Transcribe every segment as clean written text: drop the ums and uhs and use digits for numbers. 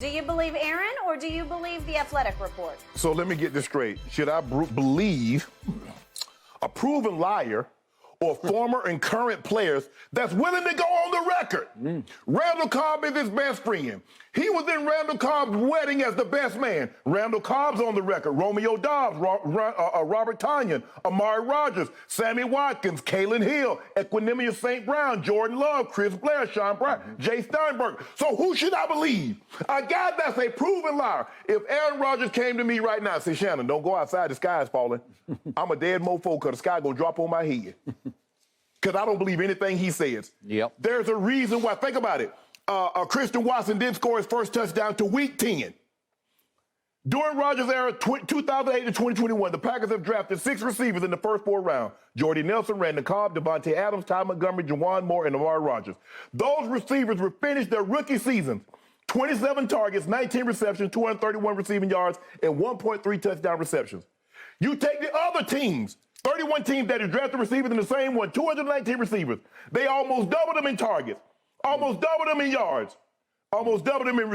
Do you believe Aaron or do you believe the athletic report? So let me get this straight. Should I believe a proven liar or former and current players that's willing to go on the record? Randall Cobb is his best friend. He was in Randall Cobb's wedding as the best man. Randall Cobb's on the record. Romeo Doubs, Robert Tonyan, Aaron Rodgers, Sammy Watkins, Kalen Hill, Equinemius St. Brown, Jordan Love, Chris Blair, Sean Bryant, Jay Steinberg. So who should I believe? A guy that's a proven liar. If Aaron Rodgers came to me right now and said, Shannon, don't go outside, the sky is falling. I'm a dead mofo because the sky gonna drop on my head. Because I don't believe anything he says. Yep. There's a reason why. Think about it. Christian Watson didn't score his first touchdown to week 10. During Rodgers' era, 2008 to 2021, the Packers have drafted 6 receivers in the first 4 rounds. Jordy Nelson, Randall Cobb, Devontae Adams, Ty Montgomery, Juwan Moore, and Aaron Rodgers. Those receivers will finish their rookie seasons. 27 targets, 19 receptions, 231 receiving yards, and 1.3 touchdown receptions. You take the other teams, 31 teams that have drafted receivers in the same one, 219 receivers. They almost doubled them in targets, almost doubled them in yards, almost doubled them in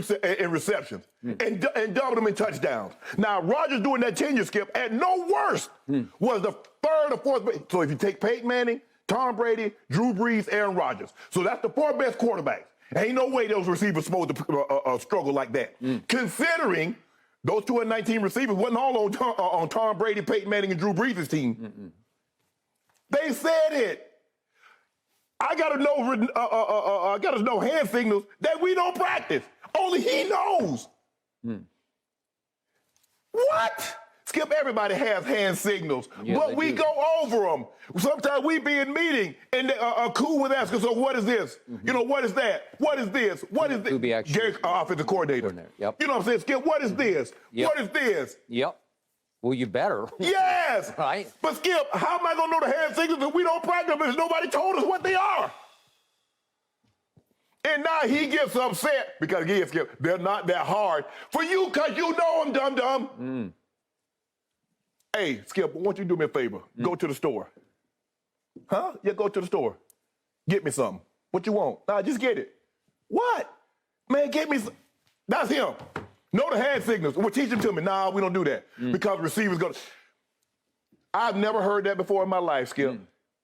receptions, and doubled them in touchdowns. Now, Rodgers doing that tenure, Skip, at no worst, was the 3rd or 4th. So if you take Peyton Manning, Tom Brady, Drew Brees, Aaron Rodgers. So that's the 4 best quarterbacks. Ain't no way those receivers supposed to struggle like that. Considering those 219 receivers wasn't all on Tom Brady, Peyton Manning, and Drew Brees' team. They said it. I gotta know hand signals that we don't practice. Only he knows. What? Skip, everybody has hand signals, yeah, but we go over them. Sometimes we be in meeting and cool with asking, so what is this? You know, what is that? What is this? What is this? Gary, offensive coordinator. Yep. You know what I'm saying, Skip? What is this? Yep. What is this? Yep. Well, you better. Yes. Right. But Skip, how am I going to know the hand signals if we don't practice because nobody told us what they are? And now he gets upset because, again, Skip, they're not that hard for you because you know them, dum-dum. Hey, Skip, why don't you do me a favor? Go to the store. Huh? Yeah, go to the store. Get me something. What you want? Nah, just get it. What? Man, get me some. That's him. Know the hand signals. Well, teach them to me. Nah, we don't do that. Because receivers go. I've never heard that before in my life, Skip.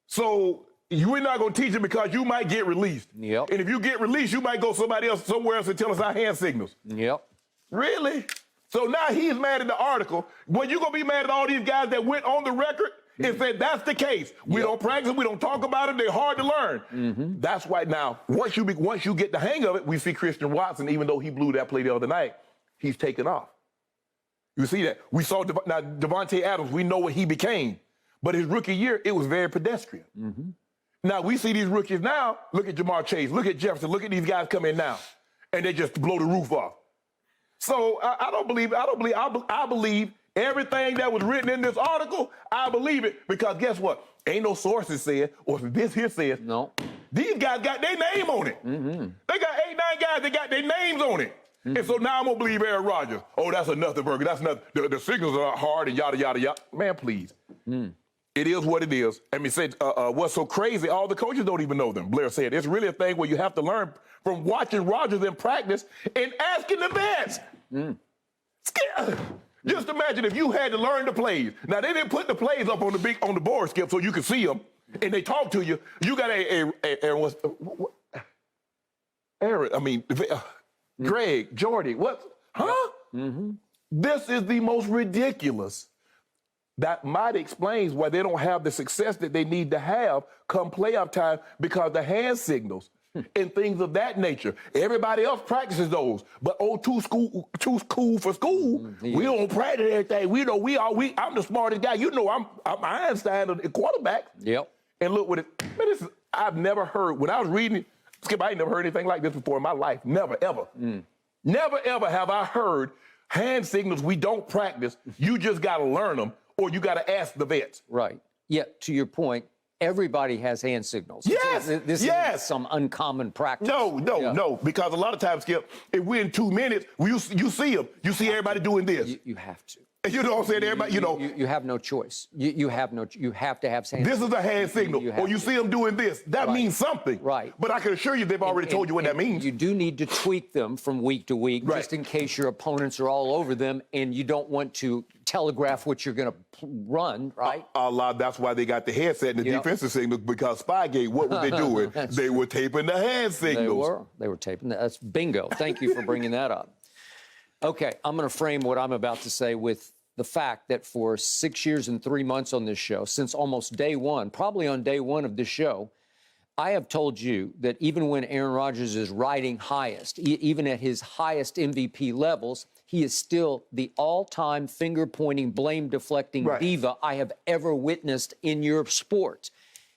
So you're not going to teach them because you might get released. Yep. And if you get released, you might go somewhere else and tell us our hand signals. Yep. Really? So now he's mad at the article. Well, you're going to be mad at all these guys that went on the record and said that's the case. We don't practice, we don't talk about it, they're hard to learn. That's why now, once you get the hang of it, we see Christian Watson, even though he blew that play the other night, he's taken off. You see that? We saw now Devontae Adams, we know what he became. But his rookie year, it was very pedestrian. Now, we see these rookies now, look at Jamar Chase, look at Jefferson, look at these guys come in now, and they just blow the roof off. So I believe everything that was written in this article, I believe it, because guess what? Ain't no sources said, or this here says. No. These guys got their name on it. They got 8, 9 guys that got their names on it. And so now I'm going to believe Aaron Rodgers. Oh, that's a nothing burger. That's nothing. The signals are hard and yada, yada, yada. Man, please. It is what it is. I mean, what's so crazy, all the coaches don't even know them. Blair said, it's really a thing where you have to learn from watching Rodgers in practice and asking the vets. Just imagine if you had to learn the plays. Now, they didn't put the plays up on the board, Skip, so you could see them, and they talk to you. You got Greg, Jordy, what? Huh? This is the most ridiculous. That might explain why they don't have the success that they need to have come playoff time, because the hand signals and things of that nature. Everybody else practices those, but too cool for school. We don't practice everything. We know I'm the smartest guy. You know I'm Einstein of the quarterback. Yep. And look what it. Man, I've never heard, when I was reading it, Skip, I ain't never heard anything like this before in my life. Never, ever. Never, ever have I heard hand signals we don't practice. You just got to learn them, or you got to ask the vets. Right. Yeah, to your point, everybody has hand signals. Yes. This isn't some uncommon practice. No. Because a lot of times, Skip, if we're in 2 minutes, you see them. You see everybody doing this. You have to. You know what I'm saying? Everybody, You have no choice. You have to have hand. This is a hand signal. Or you see them doing this. That means something. Right. But I can assure you they've already told you what that means. You do need to tweak them from week to week, Right. just in case your opponents are all over them and you don't want to telegraph what you're going to run, right? A lot. That's why they got the headset and the defensive signals, because Spygate, what were they doing? They were taping the hand signals. They were taping that. That's bingo. Thank you for bringing that up. Okay, I'm going to frame what I'm about to say with the fact that for 6 years and 3 months on this show, since almost day one, probably on day one of this show, I have told you that even when Aaron Rodgers is riding highest, even at his highest MVP levels, he is still the all-time finger-pointing, blame-deflecting diva I have ever witnessed in your sport.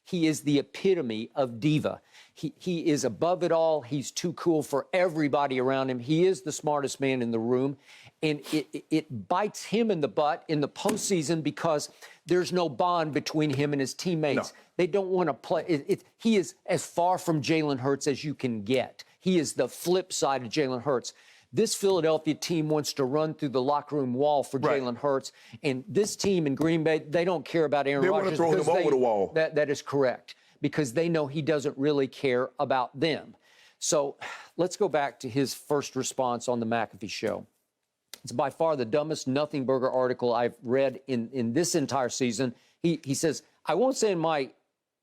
He is the epitome of diva. He is above it all. He's too cool for everybody around him. He is the smartest man in the room. And it bites him in the butt in the postseason because there's no bond between him and his teammates. No. They don't want to play. He is as far from Jalen Hurts as you can get. He is the flip side of Jalen Hurts. This Philadelphia team wants to run through the locker room wall for Jalen Hurts. And this team in Green Bay, they don't care about Aaron Rodgers. They want to throw him over the wall. That is correct, because they know he doesn't really care about them. So let's go back to his first response on the McAfee Show. It's by far the dumbest Nothing Burger article I've read in this entire season. He says, I won't say in my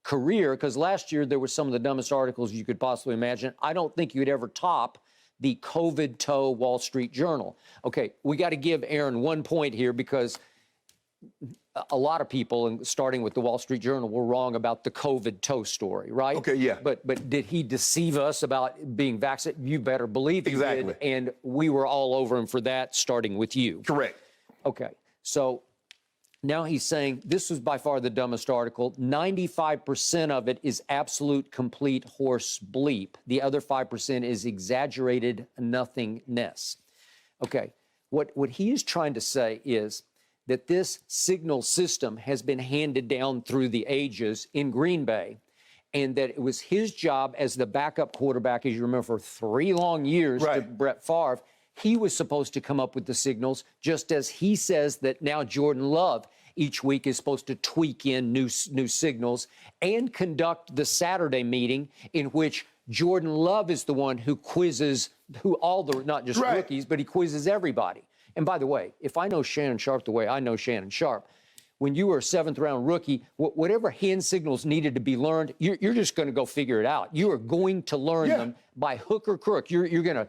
career, because last year there were some of the dumbest articles you could possibly imagine. I don't think you'd ever top the COVID toe Wall Street Journal. Okay, we got to give Aaron 1 point here, because a lot of people, starting with the Wall Street Journal, were wrong about the COVID toe story, right? Okay, yeah. But did he deceive us about being vaccinated? You better believe he did, and we were all over him for that, starting with you. Correct. Okay, so now he's saying this was by far the dumbest article. 95% of it is absolute, complete horse bleep. The other 5% is exaggerated nothingness. Okay, what he is trying to say is that this signal system has been handed down through the ages in Green Bay, and that it was his job as the backup quarterback, as you remember, for 3 long years to Brett Favre. He was supposed to come up with the signals, just as he says that now Jordan Love each week is supposed to tweak in new signals and conduct the Saturday meeting in which Jordan Love is the one who quizzes not just rookies, but he quizzes everybody. And by the way, if I know Shannon Sharpe the way I know Shannon Sharpe, when you were a 7th-round rookie, whatever hand signals needed to be learned, you're just going to go figure it out. You are going to learn them by hook or crook. You're going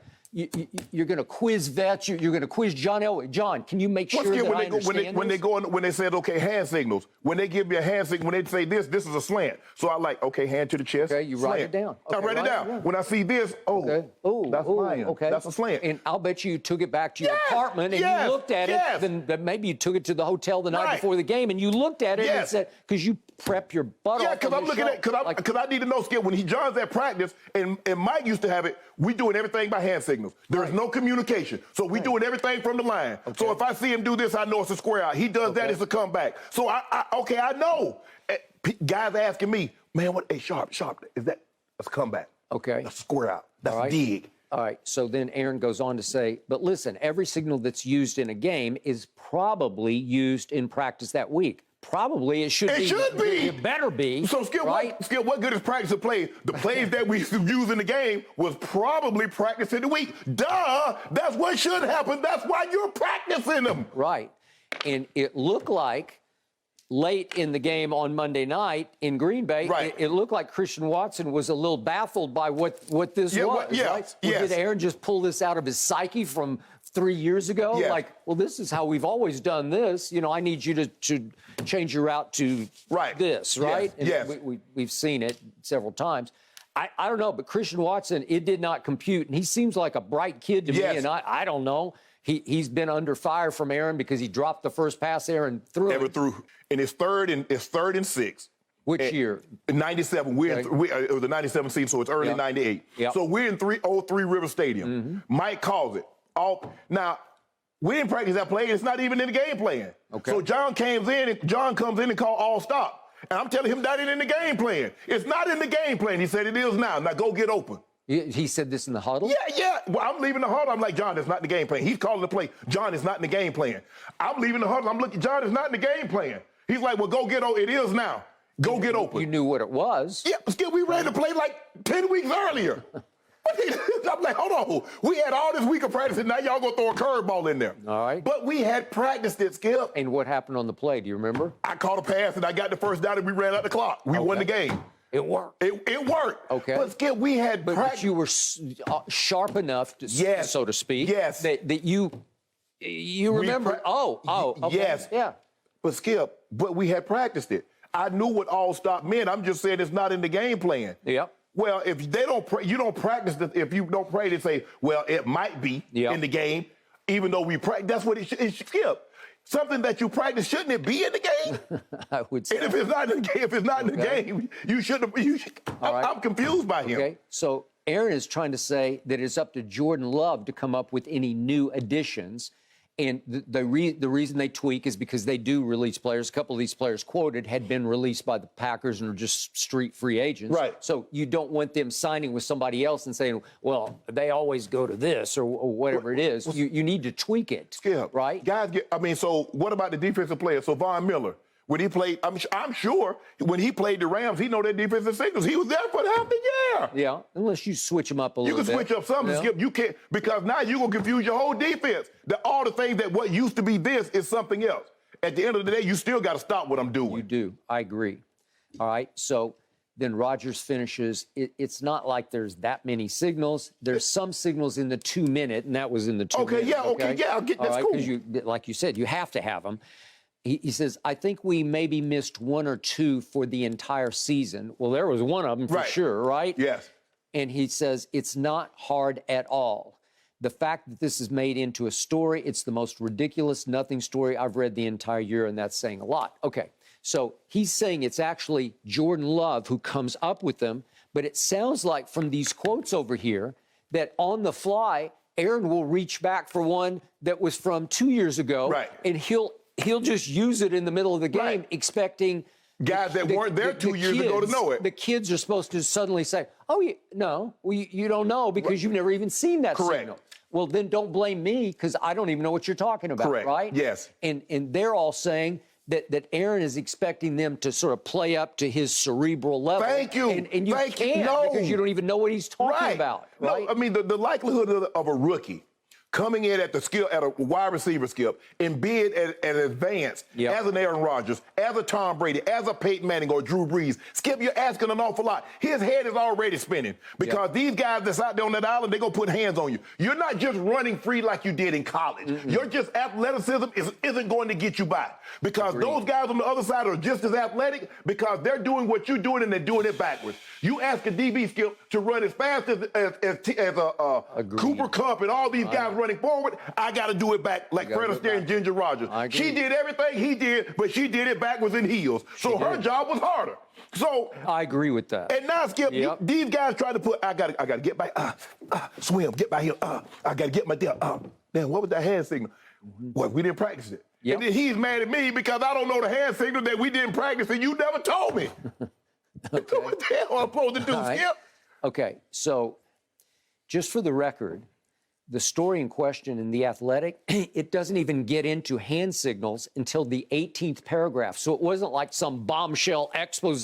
to quiz vets. You're going to quiz John Elway. John, can you make sure that I understand when they said, okay, hand signals, when they give me a hand signal, when they say this is a slant. So I like, okay, hand to the chest. Okay, you write it down. Okay, I write it down. When I see this, that's mine. Okay. That's a slant. And I'll bet you took it back to your apartment and you looked at it. Then maybe you took it to the hotel the night before the game and you looked at it and said, because you prep your butt off. Yeah, because I'm looking at because I need to know, Skip, when John's at practice, and Mike used to have it, we doing everything by hand signals. There's no communication. So we doing everything from the line. Okay. So if I see him do this, I know it's a square out. He does that, it's a comeback. So I know. Guys asking me, man, what? Hey, Sharpe, is that? That's a comeback. Okay. That's a square out. That's a dig. All right. So then Aaron goes on to say, but listen, every signal that's used in a game is probably used in practice that week. Probably it should be. It should be. It better be. So, Skip, what good is practice of play? The plays that we use in the game was probably practice in the week. Duh! That's what should happen. That's why you're practicing them. Right. And it looked like late in the game on Monday night in Green Bay, it looked like Christian Watson was a little baffled by what this was. Right? Did Aaron just pull this out of his psyche from 3 years ago? Yes. Like, well, this is how we've always done this. You know, I need you to change your route to this, right? Yes. And we've seen it several times. I don't know, but Christian Watson, it did not compute. And he seems like a bright kid to me, and I don't know. He's been under fire from Aaron because he dropped the first pass Aaron threw. And it's third and 6. Which year? 97. It was the 97 season, so it's early 98. Yep. So we're in 03 River Stadium. Mm-hmm. Mike calls it. Now, we didn't practice that play. It's not even in the game plan. Okay. So John comes in and call all stop. And I'm telling him that ain't in the game plan. It's not in the game plan. He said it is now. Now go get open. He said this in the huddle? Yeah. Well, I'm leaving the huddle. I'm like, John, it's not in the game plan. He's calling the play. John, it's not in the game plan. I'm leaving the huddle. I'm looking, John, it's not in the game plan. He's like, well, go get open. It is now. Go get open. You knew what it was. Yeah, but still, we ran the play like 10 weeks earlier. I'm like, hold on. We had all this week of practice, and now y'all gonna throw a curveball in there. All right. But we had practiced it, Skip. And what happened on the play? Do you remember? I caught a pass, and I got the first down, and we ran out the clock. We won the game. It worked. It worked. Okay. But Skip, we had practice. But you were sharp enough, to, so to speak. Yes. That you remember. Okay. Yes. Yeah. But Skip, we had practiced it. I knew what all stop meant. I'm just saying it's not in the game plan. Yep. Well, if they don't, you don't practice. If you don't pray, they say, well, it might be in the game, even though we practice. That's what it should Skip. Something that you practice, shouldn't it be in the game? I would say. And if it's not in the game, you shouldn't. I'm confused by him. Okay. So Aaron is trying to say that it's up to Jordan Love to come up with any new additions. And the reason they tweak is because they do release players. A couple of these players quoted had been released by the Packers and are just street free agents. Right. So you don't want them signing with somebody else and saying, well, they always go to this or whatever it is. You need to tweak it. Skip, right? Guys, so what about the defensive players? So Von Miller, when he played, I'm sure when he played the Rams, he know their defensive signals. He was there for half the year. Yeah, unless you switch them up a little bit. You can switch up something, Skip. You can't, because now you're going to confuse your whole defense. All the things that what used to be this is something else. At the end of the day, you still got to stop what I'm doing. You do. I agree. All right, so then Rodgers finishes. It's not like there's that many signals. There's some signals in the 2 minute, and that was in the 2 minute. I'll get that's cool. Because like you said, you have to have them. He says, I think we maybe missed one or two for the entire season. Well, there was one of them for sure, right? Yes. And he says, it's not hard at all. The fact that this is made into a story, it's the most ridiculous nothing story I've read the entire year, and that's saying a lot. Okay, so he's saying it's actually Jordan Love who comes up with them, but it sounds like from these quotes over here that on the fly, Aaron will reach back for one that was from 2 years ago, and he'll just use it in the middle of the game, expecting guys that weren't there 2 years ago to know it. The kids are supposed to suddenly say, oh, you don't know because you've never even seen that signal. Well, then don't blame me because I don't even know what you're talking about, right? Yes. And they're all saying that Aaron is expecting them to sort of play up to his cerebral level. Thank you. And you can't because you don't even know what he's talking about. Right? No, I mean, the likelihood of a rookie coming in at a wide receiver, Skip, and being at advanced as an Aaron Rodgers, as a Tom Brady, as a Peyton Manning or Drew Brees, Skip, you're asking an awful lot. His head is already spinning because these guys that's out there on that island, they're going to put hands on you. You're not just running free like you did in college. Your just athleticism isn't going to get you by because those guys on the other side are just as athletic because they're doing what you're doing and they're doing it backwards. You ask a DB, Skip, to run as fast as Cooper Kupp and all these guys running forward, I got to do it back like Fred Astaire and Ginger Rogers. She did everything he did, but she did it backwards in heels. So her job was harder. So I agree with that. And now, Skip, these guys try to put, I got to get back, swim, get by here, I got to get my deal. Damn, what was that hand signal? Well, we didn't practice it. And then he's mad at me because I don't know the hand signal that we didn't practice and you never told me. What the hell am I supposed to do, Skip? Okay, so just for the record, the story in question in The Athletic, it doesn't even get into hand signals until the 18th paragraph. So it wasn't like some bombshell expose.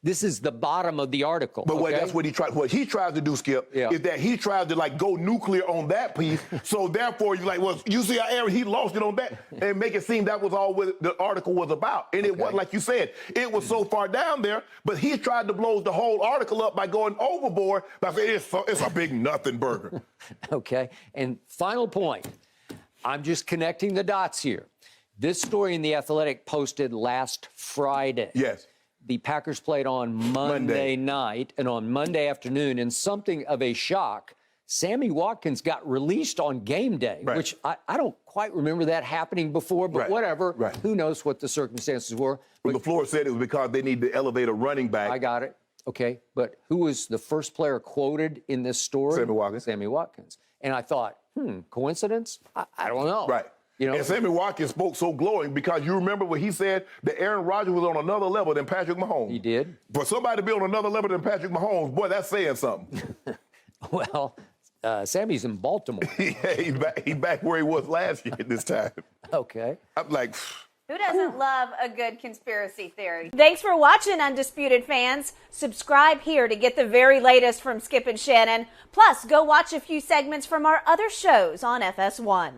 This is the bottom of the article. But that's what he tried. What he tries to do, Skip, is that he tries to like go nuclear on that piece. So therefore, you're like, well, you see how Aaron, he lost it on that and make it seem that was all what the article was about. And it wasn't like you said. It was so far down there, but he tried to blow the whole article up by going overboard by saying it's a big nothing burger. Okay. And final point, I'm just connecting the dots here. This story in The Athletic posted last Friday. Yes. The Packers played on Monday night, and on Monday afternoon, in something of a shock, Sammy Watkins got released on game day, which I don't quite remember that happening before, but whatever. Who knows what the circumstances were. But LaFleur said it was because they need to elevate a running back. I got it. Okay, but who was the first player quoted in this story? Sammy Watkins. Sammy Watkins. And I thought, coincidence? I don't know. Right. You know, and Sammy Watkins spoke so glowing because you remember what he said that Aaron Rodgers was on another level than Patrick Mahomes. He did. For somebody to be on another level than Patrick Mahomes, boy, that's saying something. Well, Sammy's in Baltimore. Yeah, he's back where he was last year at this time. Okay. I'm like, Who doesn't love a good conspiracy theory? Thanks for watching, Undisputed fans. Subscribe here to get the very latest from Skip and Shannon. Plus, go watch a few segments from our other shows on FS1.